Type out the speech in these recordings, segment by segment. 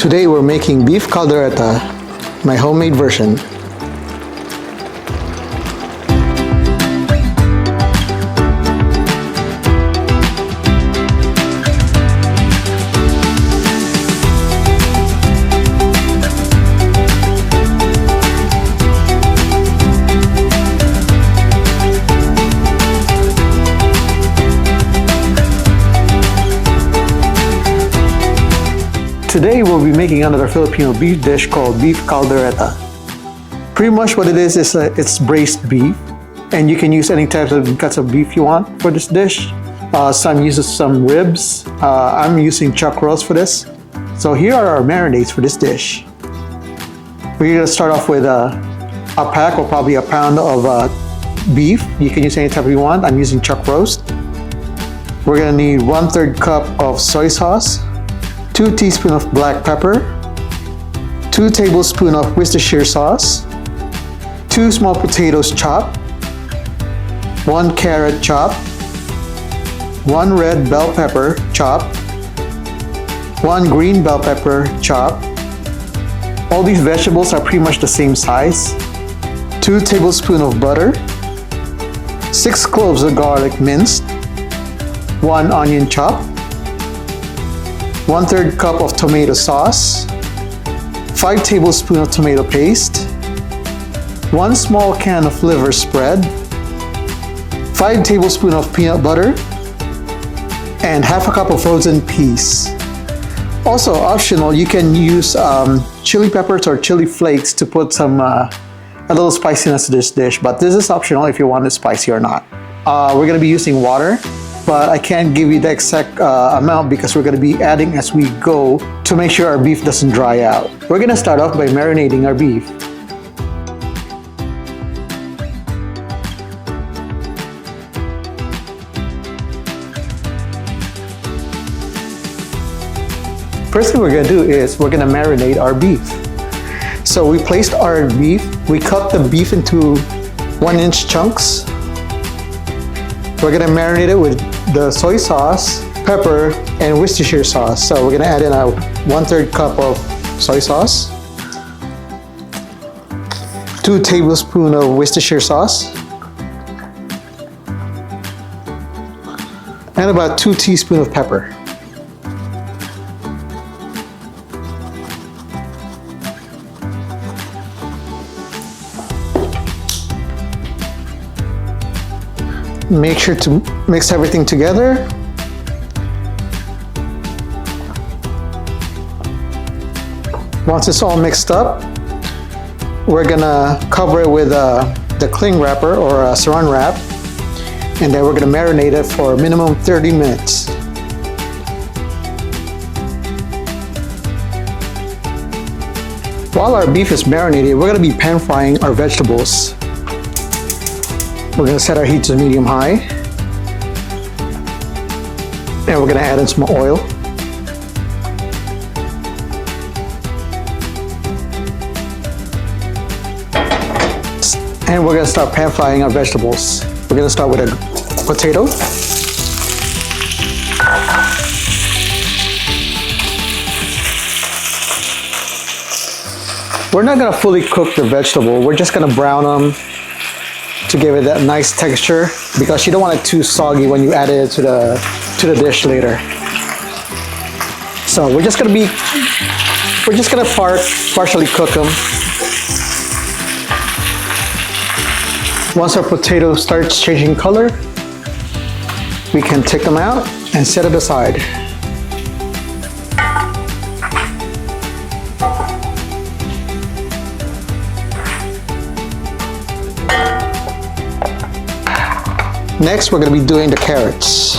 Today we're making beef caldereta, my homemade version. Today we'll be making another Filipino beef dish called beef caldereta. Pretty much what it is it's braised beef, and you can use any types of cuts of beef you want for this dish. Some uses some ribs. I'm using chuck roast for this. So here are our marinades for this dish. We're gonna start off with a pack or probably a pound of beef. You can use any type you want. I'm using chuck roast. We're gonna need 1/3 cup of soy sauce, 2 teaspoons of black pepper, 2 tablespoons of Worcestershire sauce, 2 small potatoes chopped, 1 carrot chopped, 1 red bell pepper chopped, 1 green bell pepper chopped. All these vegetables are pretty much the same size. 2 tablespoons of butter, 6 cloves of garlic minced, 1 onion chopped, 1/3 cup of tomato sauce, 5 tablespoons of tomato paste, 1 small can of liver spread, 5 tablespoons of peanut butter, and half a cup of frozen peas. Also optional, you can use chili peppers or chili flakes to put some a little spiciness to this dish, but this is optional if you want it spicy or not. We're going to be using water, but I can't give you the exact amount because we're going to be adding as we go to make sure our beef doesn't dry out. We're going to start off by marinating our beef. First thing we're going to do is we're going to marinate our beef. So we placed our beef, we cut the beef into 1-inch chunks. We're gonna marinate it with the soy sauce, pepper, and Worcestershire sauce. So we're gonna add in a 1/3 cup of soy sauce, 2 tablespoons of Worcestershire sauce, and about 2 teaspoons of pepper. Make sure to mix everything together. Once it's all mixed up, we're gonna cover it with the cling wrapper or a saran wrap, and then we're gonna marinate it for a minimum 30 minutes. While our beef is marinated, we're gonna be pan frying our vegetables. We're going to set our heat to medium high, and we're going to add in some oil. And we're going to start pan frying our vegetables. We're going to start with a potato. We're not going to fully cook the vegetable. We're just going to brown them to give it that nice texture, because you don't want it too soggy when you add it to the dish later. So we're just gonna partially cook them. Once our potato starts changing color, we can take them out and set it aside. Next, we're going to be doing the carrots.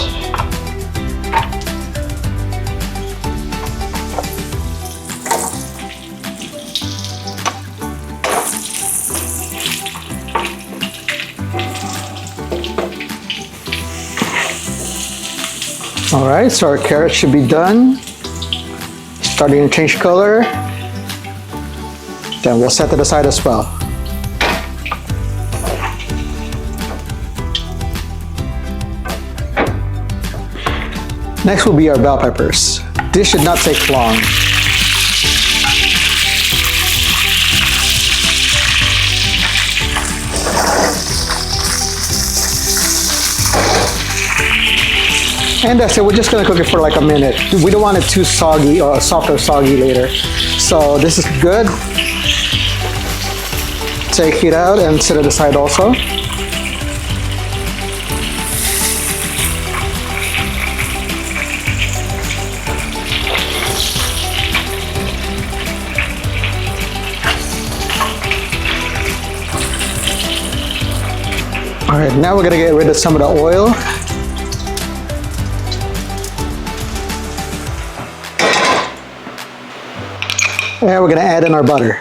All right, so our carrots should be done. Starting to change color. Then we'll set it aside as well. Next will be our bell peppers. This should not take long. And that's it. We're just gonna cook it for like a minute. We don't want it too soggy or soft or soggy later. So this is good. Take it out and set it aside also. All right, now we're gonna get rid of some of the oil. And we're gonna add in our butter.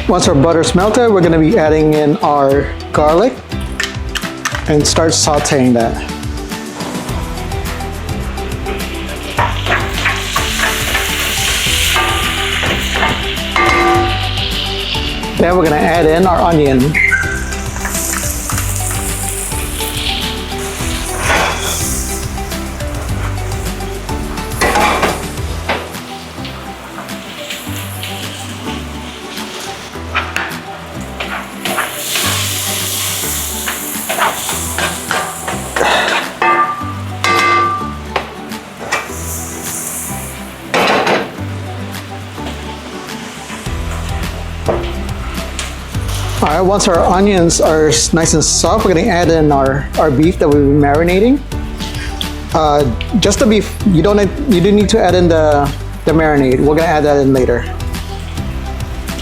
Once our butter's melted, we're gonna be adding in our garlic and start sauteing that. Then we're gonna add in our onion. All right, once our onions are nice and soft, we're gonna add in our beef that we've been marinating. Just the beef, you don't need to add in the marinade. We're gonna add that in later.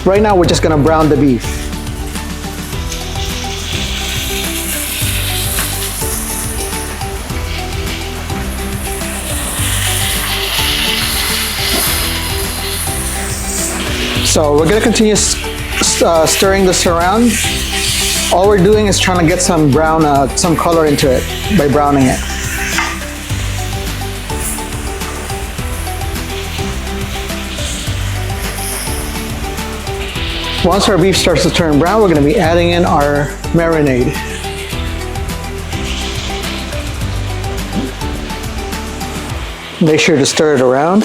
Right now, we're just gonna brown the beef. So we're gonna continue stirring this around. All we're doing is trying to get some brown, some color into it by browning it. Once our beef starts to turn brown, we're going to be adding in our marinade. Make sure to stir it around.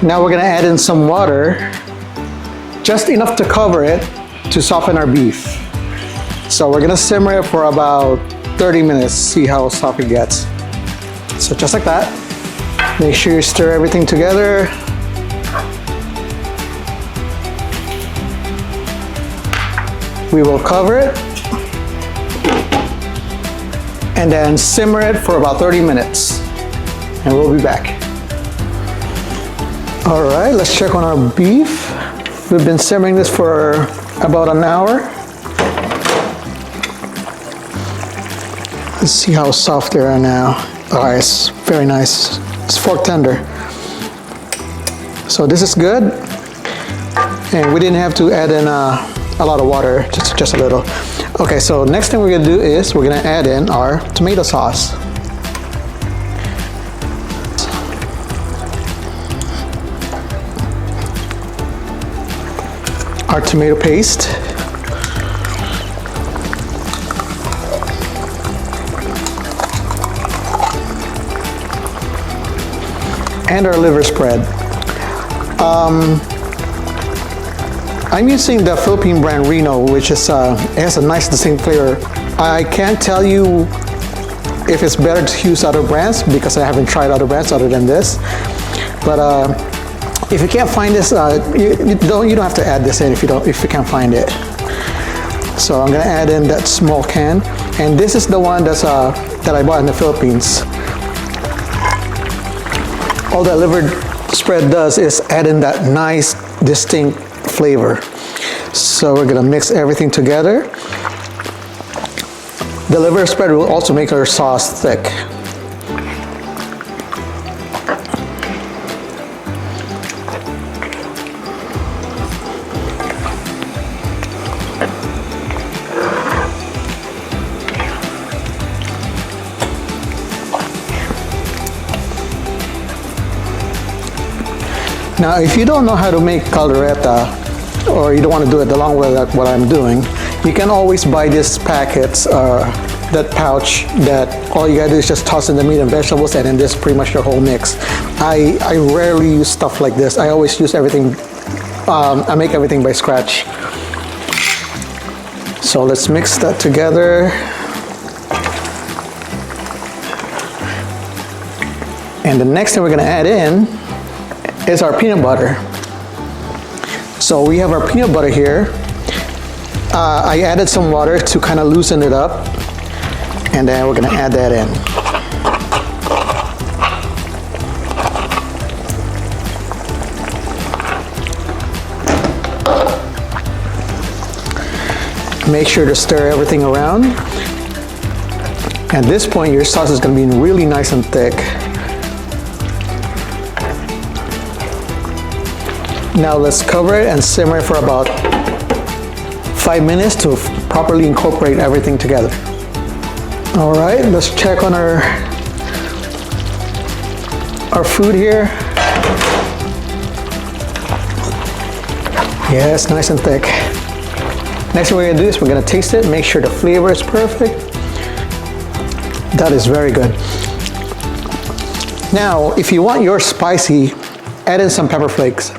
Now we're going to add in some water, just enough to cover it to soften our beef. So we're going to simmer it for about 30 minutes, see how soft it gets. So just like that. Make sure you stir everything together. We will cover it and then simmer it for about 30 minutes. And we'll be back. All right, let's check on our beef. We've been simmering this for about an hour. Let's see how soft they are now. All right, it's very nice. It's fork tender. So this is good. And we didn't have to add in a lot of water, just a little. Okay, so next thing we're gonna do is we're gonna add in our tomato sauce. Our tomato paste. And our liver spread. I'm using the Philippine brand Reno, which is it has a nice distinct flavor. I can't tell you if it's better to use other brands because I haven't tried other brands other than this. But if you can't find this, you don't have to add this in if you can't find it. So I'm gonna add in that small can, and this is the one that I bought in the Philippines. All that liver spread does is add in that nice distinct flavor. So we're gonna mix everything together. The liver spread will also make our sauce thick. Now, if you don't know how to make caldereta, or you don't want to do it the long way like what I'm doing, you can always buy these packets, that pouch, that all you gotta do is just toss in the meat and vegetables, and then this is pretty much your whole mix. I rarely use stuff like this. I always use everything, I make everything by scratch. So let's mix that together. And the next thing we're gonna add in is our peanut butter. So we have our peanut butter here. I added some water to kind of loosen it up, and then we're gonna add that in. Make sure to stir everything around. At this point, your sauce is gonna be really nice and thick. Now let's cover it and simmer for about 5 minutes to properly incorporate everything together. All right, let's check on our food here. Yes, nice and thick. Next thing we're gonna do is we're gonna taste it, make sure the flavor is perfect. That is very good. Now, if you want yours spicy, add in some pepper flakes.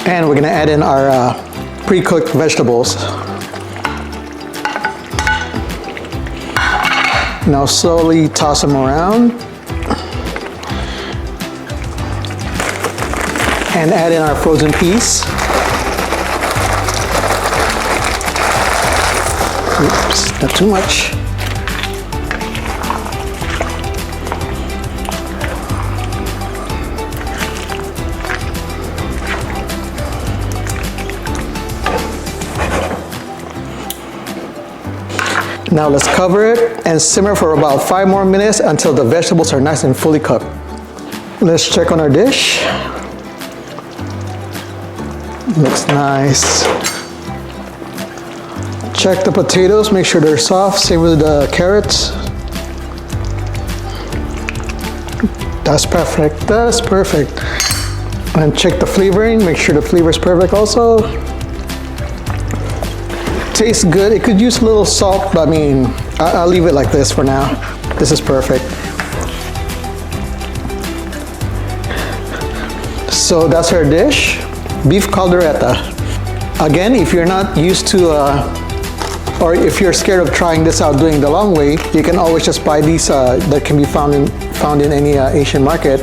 And we're gonna add in our pre-cooked vegetables. Now slowly toss them around. And add in our frozen peas. Oops, not too much. Now let's cover it and simmer for about 5 more minutes until the vegetables are nice and fully cooked. Let's check on our dish. Looks nice. Check the potatoes, make sure they're soft. Same with the carrots. That's perfect, that's perfect. And check the flavoring, make sure the flavor is perfect also. Tastes good. It could use a little salt, but I mean, I'll leave it like this for now. This is perfect. So that's our dish, beef caldereta. Again, if you're not used to, or if you're scared of trying this out doing the long way, you can always just buy these that can be found in any Asian market.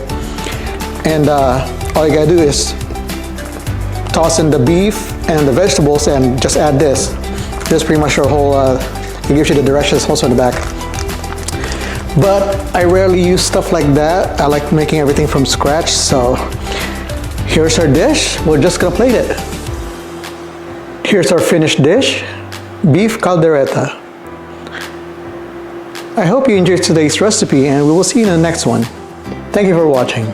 And all you gotta do is toss in the beef and the vegetables and just add this. This is pretty much your whole, it gives you the directions also in the back. But I rarely use stuff like that. I like making everything from scratch, so here's our dish. We're just gonna plate it. Here's our finished dish, beef caldereta. I hope you enjoyed today's recipe, and we will see you in the next one. Thank you for watching.